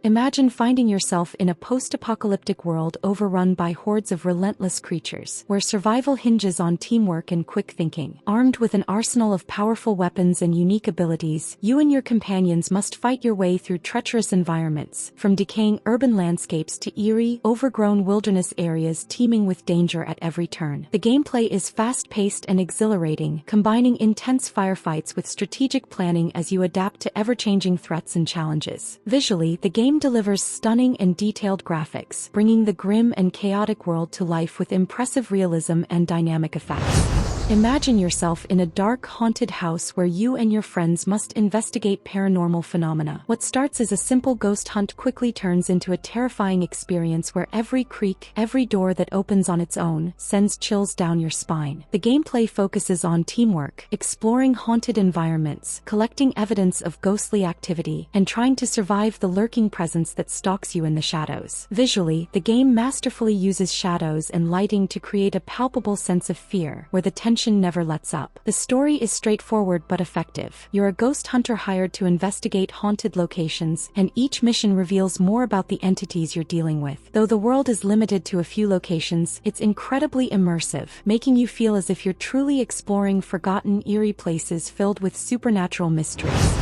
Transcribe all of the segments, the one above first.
Imagine finding yourself in a post-apocalyptic world overrun by hordes of relentless creatures, where survival hinges on teamwork and quick thinking. Armed with an arsenal of powerful weapons and unique abilities, you and your companions must fight your way through treacherous environments, from decaying urban landscapes to eerie, overgrown wilderness areas teeming with danger at every turn. The gameplay is fast-paced and exhilarating, combining intense firefights with strategic planning as you adapt to ever-changing threats and challenges. Visually, the game delivers stunning and detailed graphics, bringing the grim and chaotic world to life with impressive realism and dynamic effects. Imagine yourself in a dark, haunted house where you and your friends must investigate paranormal phenomena. What starts as a simple ghost hunt quickly turns into a terrifying experience where every creak, every door that opens on its own, sends chills down your spine. The gameplay focuses on teamwork, exploring haunted environments, collecting evidence of ghostly activity, and trying to survive the lurking presence that stalks you in the shadows. Visually, the game masterfully uses shadows and lighting to create a palpable sense of fear, where the tension never lets up. The story is straightforward but effective. You're a ghost hunter hired to investigate haunted locations, and each mission reveals more about the entities you're dealing with. Though the world is limited to a few locations, it's incredibly immersive, making you feel as if you're truly exploring forgotten, eerie places filled with supernatural mysteries.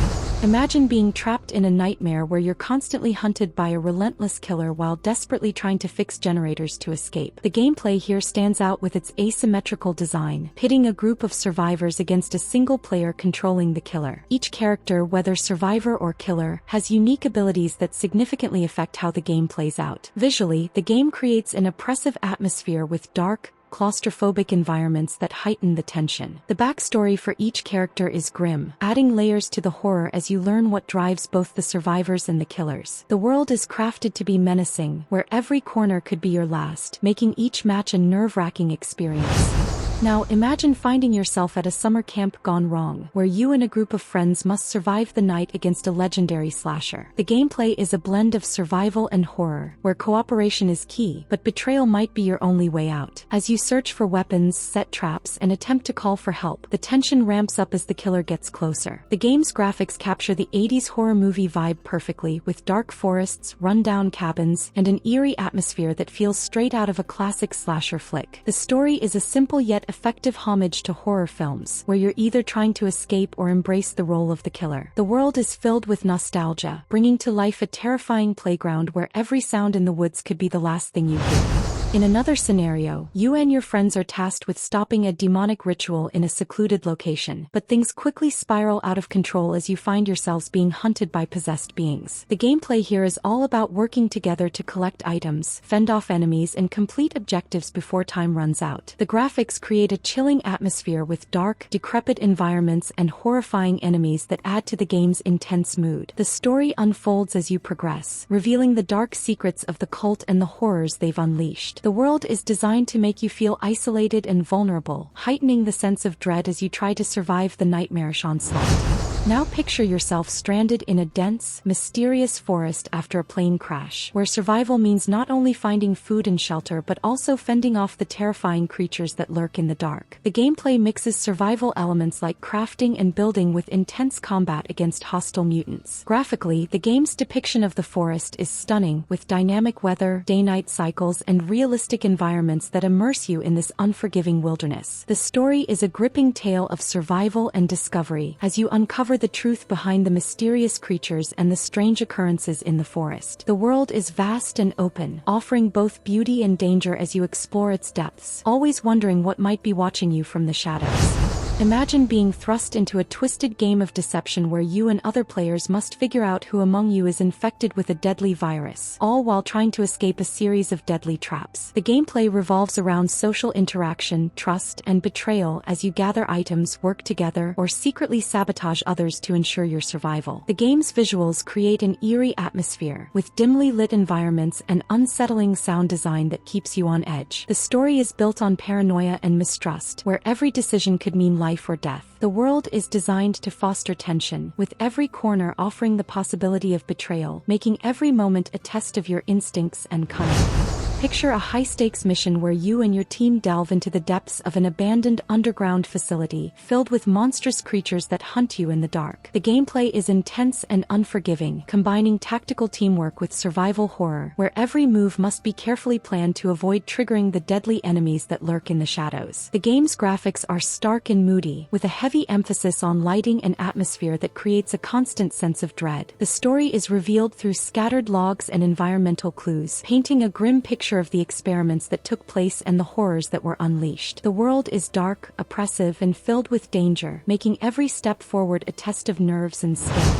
Imagine being trapped in a nightmare where you're constantly hunted by a relentless killer while desperately trying to fix generators to escape. The gameplay here stands out with its asymmetrical design, pitting a group of survivors against a single player controlling the killer. Each character, whether survivor or killer, has unique abilities that significantly affect how the game plays out. Visually, the game creates an oppressive atmosphere with dark, claustrophobic environments that heighten the tension. The backstory for each character is grim, adding layers to the horror as you learn what drives both the survivors and the killers. The world is crafted to be menacing, where every corner could be your last, making each match a nerve-wracking experience. Now, imagine finding yourself at a summer camp gone wrong, where you and a group of friends must survive the night against a legendary slasher. The gameplay is a blend of survival and horror, where cooperation is key, but betrayal might be your only way out. As you search for weapons, set traps, and attempt to call for help, the tension ramps up as the killer gets closer. The game's graphics capture the 80s horror movie vibe perfectly, with dark forests, run-down cabins, and an eerie atmosphere that feels straight out of a classic slasher flick. The story is a simple yet effective homage to horror films, where you're either trying to escape or embrace the role of the killer. The world is filled with nostalgia, bringing to life a terrifying playground where every sound in the woods could be the last thing you hear. In another scenario, you and your friends are tasked with stopping a demonic ritual in a secluded location, but things quickly spiral out of control as you find yourselves being hunted by possessed beings. The gameplay here is all about working together to collect items, fend off enemies, and complete objectives before time runs out. The graphics create a chilling atmosphere with dark, decrepit environments and horrifying enemies that add to the game's intense mood. The story unfolds as you progress, revealing the dark secrets of the cult and the horrors they've unleashed. The world is designed to make you feel isolated and vulnerable, heightening the sense of dread as you try to survive the nightmarish onslaught. Now picture yourself stranded in a dense, mysterious forest after a plane crash, where survival means not only finding food and shelter but also fending off the terrifying creatures that lurk in the dark. The gameplay mixes survival elements like crafting and building with intense combat against hostile mutants. Graphically, the game's depiction of the forest is stunning, with dynamic weather, day-night cycles, and realistic environments that immerse you in this unforgiving wilderness. The story is a gripping tale of survival and discovery, as you uncover the truth behind the mysterious creatures and the strange occurrences in the forest. The world is vast and open, offering both beauty and danger as you explore its depths, always wondering what might be watching you from the shadows. Imagine being thrust into a twisted game of deception where you and other players must figure out who among you is infected with a deadly virus, all while trying to escape a series of deadly traps. The gameplay revolves around social interaction, trust, and betrayal as you gather items, work together, or secretly sabotage others to ensure your survival. The game's visuals create an eerie atmosphere, with dimly lit environments and unsettling sound design that keeps you on edge. The story is built on paranoia and mistrust, where every decision could mean life or death. The world is designed to foster tension, with every corner offering the possibility of betrayal, making every moment a test of your instincts and cunning. Picture a high-stakes mission where you and your team delve into the depths of an abandoned underground facility filled with monstrous creatures that hunt you in the dark. The gameplay is intense and unforgiving, combining tactical teamwork with survival horror, where every move must be carefully planned to avoid triggering the deadly enemies that lurk in the shadows. The game's graphics are stark and moody, with a heavy emphasis on lighting and atmosphere that creates a constant sense of dread. The story is revealed through scattered logs and environmental clues, painting a grim picture of the experiments that took place and the horrors that were unleashed. The world is dark, oppressive, and filled with danger, making every step forward a test of nerves and skill.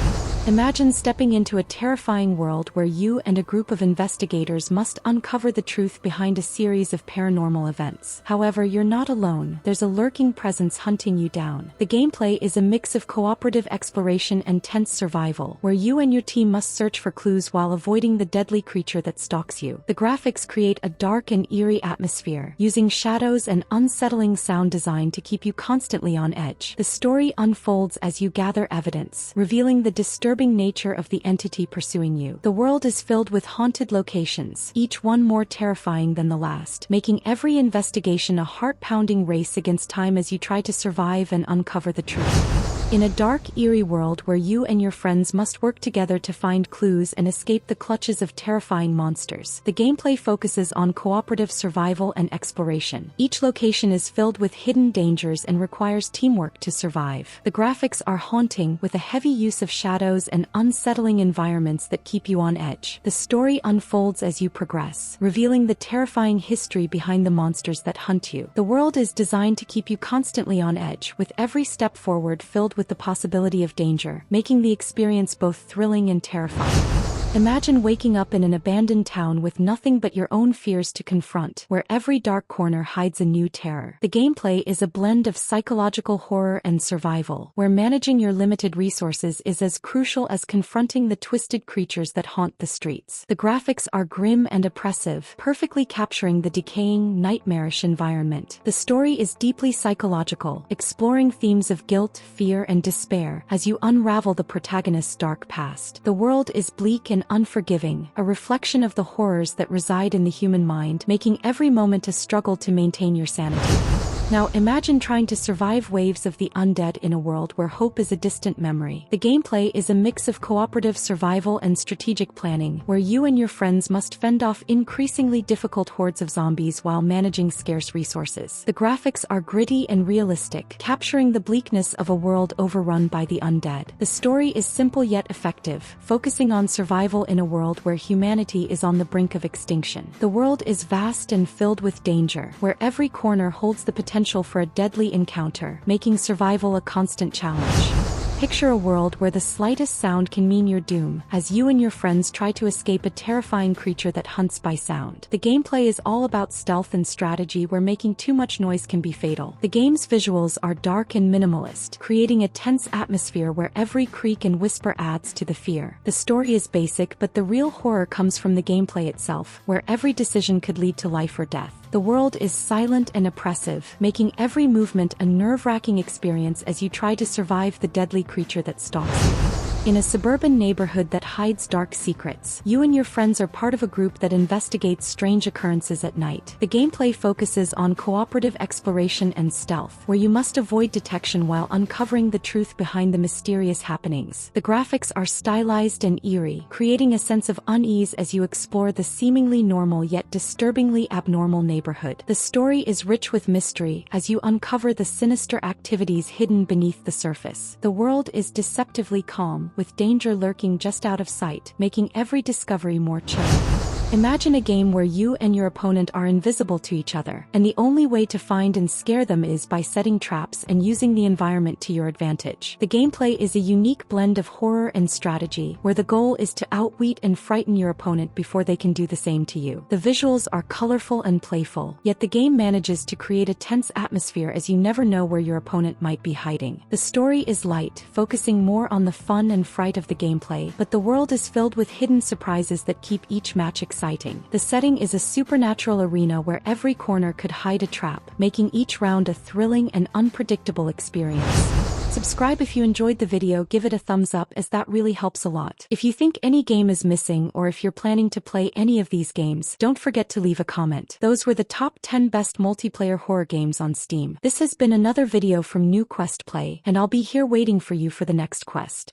Imagine stepping into a terrifying world where you and a group of investigators must uncover the truth behind a series of paranormal events. However, you're not alone. There's a lurking presence hunting you down. The gameplay is a mix of cooperative exploration and tense survival, where you and your team must search for clues while avoiding the deadly creature that stalks you. The graphics create a dark and eerie atmosphere, using shadows and unsettling sound design to keep you constantly on edge. The story unfolds as you gather evidence, revealing the disturbing nature of the entity pursuing you. The world is filled with haunted locations, each one more terrifying than the last, making every investigation a heart-pounding race against time as you try to survive and uncover the truth. In a dark, eerie world where you and your friends must work together to find clues and escape the clutches of terrifying monsters, the gameplay focuses on cooperative survival and exploration. Each location is filled with hidden dangers and requires teamwork to survive. The graphics are haunting, with a heavy use of shadows and unsettling environments that keep you on edge. The story unfolds as you progress, revealing the terrifying history behind the monsters that hunt you. The world is designed to keep you constantly on edge, with every step forward filled with the possibility of danger, making the experience both thrilling and terrifying. Imagine waking up in an abandoned town with nothing but your own fears to confront, where every dark corner hides a new terror. The gameplay is a blend of psychological horror and survival, where managing your limited resources is as crucial as confronting the twisted creatures that haunt the streets. The graphics are grim and oppressive, perfectly capturing the decaying, nightmarish environment. The story is deeply psychological, exploring themes of guilt, fear, and despair as you unravel the protagonist's dark past. The world is bleak and unforgiving, a reflection of the horrors that reside in the human mind, making every moment a struggle to maintain your sanity. Now imagine trying to survive waves of the undead in a world where hope is a distant memory. The gameplay is a mix of cooperative survival and strategic planning, where you and your friends must fend off increasingly difficult hordes of zombies while managing scarce resources. The graphics are gritty and realistic, capturing the bleakness of a world overrun by the undead. The story is simple yet effective, focusing on survival in a world where humanity is on the brink of extinction. The world is vast and filled with danger, where every corner holds the potential for a deadly encounter, making survival a constant challenge. Picture a world where the slightest sound can mean your doom, as you and your friends try to escape a terrifying creature that hunts by sound. The gameplay is all about stealth and strategy, where making too much noise can be fatal. The game's visuals are dark and minimalist, creating a tense atmosphere where every creak and whisper adds to the fear. The story is basic, but the real horror comes from the gameplay itself, where every decision could lead to life or death. The world is silent and oppressive, making every movement a nerve-wracking experience as you try to survive the deadly creature that stalks you. In a suburban neighborhood that hides dark secrets, you and your friends are part of a group that investigates strange occurrences at night. The gameplay focuses on cooperative exploration and stealth, where you must avoid detection while uncovering the truth behind the mysterious happenings. The graphics are stylized and eerie, creating a sense of unease as you explore the seemingly normal yet disturbingly abnormal neighborhood. The story is rich with mystery as you uncover the sinister activities hidden beneath the surface. The world is deceptively calm, with danger lurking just out of sight, making every discovery more chilling. Imagine a game where you and your opponent are invisible to each other, and the only way to find and scare them is by setting traps and using the environment to your advantage. The gameplay is a unique blend of horror and strategy, where the goal is to outwit and frighten your opponent before they can do the same to you. The visuals are colorful and playful, yet the game manages to create a tense atmosphere as you never know where your opponent might be hiding. The story is light, focusing more on the fun and fright of the gameplay, but the world is filled with hidden surprises that keep each match exciting. exciting. The setting is a supernatural arena where every corner could hide a trap, making each round a thrilling and unpredictable experience. Subscribe if you enjoyed the video, give it a thumbs up as that really helps a lot. If you think any game is missing or if you're planning to play any of these games, don't forget to leave a comment. Those were the top 10 best multiplayer horror games on Steam. This has been another video from New Quest Play, and I'll be here waiting for you for the next quest.